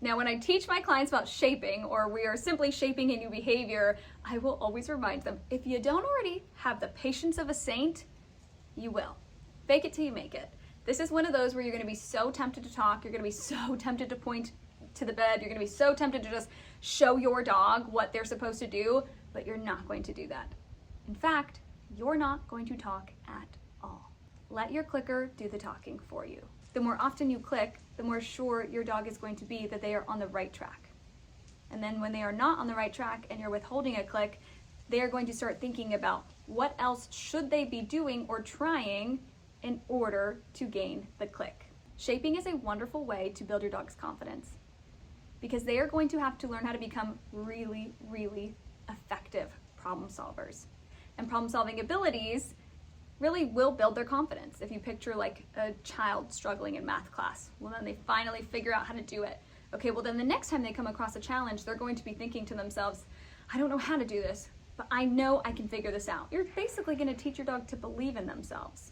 Now, when I teach my clients about shaping, or we are simply shaping a new behavior, I will always remind them, if you don't already have the patience of a saint, you will. Fake it till you make it. This is one of those where you're gonna be so tempted to talk, you're gonna be so tempted to point to the bed, you're gonna be so tempted to just show your dog what they're supposed to do, but you're not going to do that. In fact, you're not going to talk at all. Let your clicker do the talking for you. The more often you click, the more sure your dog is going to be that they are on the right track. And then when they are not on the right track and you're withholding a click, they are going to start thinking about what else should they be doing or trying in order to gain the click. Shaping is a wonderful way to build your dog's confidence because they are going to have to learn how to become really, really effective problem solvers. And problem solving abilities really will build their confidence. If you picture like a child struggling in math class, well then they finally figure out how to do it. Okay, well then the next time they come across a challenge, they're going to be thinking to themselves, I don't know how to do this, but I know I can figure this out. You're basically going to teach your dog to believe in themselves.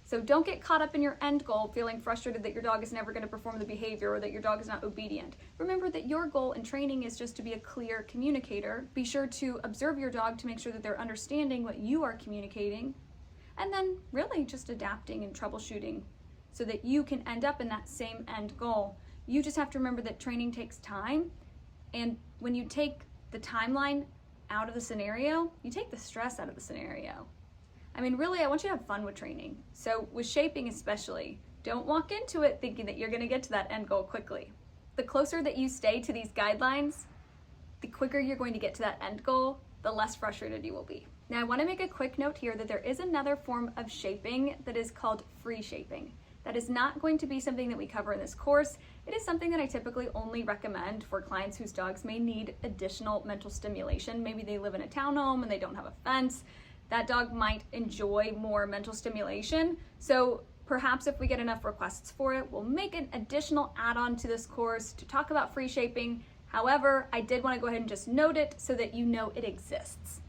So don't get caught up in your end goal feeling frustrated that your dog is never going to perform the behavior or that your dog is not obedient. Remember that your goal in training is just to be a clear communicator. Be sure to observe your dog to make sure that they're understanding what you are communicating, and then really just adapting and troubleshooting so that you can end up in that same end goal. You just have to remember that training takes time, and when you take the timeline out of the scenario, you take the stress out of the scenario. I mean, really, I want you to have fun with training. So with shaping especially, don't walk into it thinking that you're gonna get to that end goal quickly. The closer that you stay to these guidelines, the quicker you're going to get to that end goal, the less frustrated you will be. Now, I want to make a quick note here that there is another form of shaping that is called free shaping. That is not going to be something that we cover in this course. It is something that I typically only recommend for clients whose dogs may need additional mental stimulation. Maybe they live in a townhome and they don't have a fence. That dog might enjoy more mental stimulation. So perhaps if we get enough requests for it, we'll make an additional add-on to this course to talk about free shaping. However, I did want to go ahead and just note it so that you know it exists.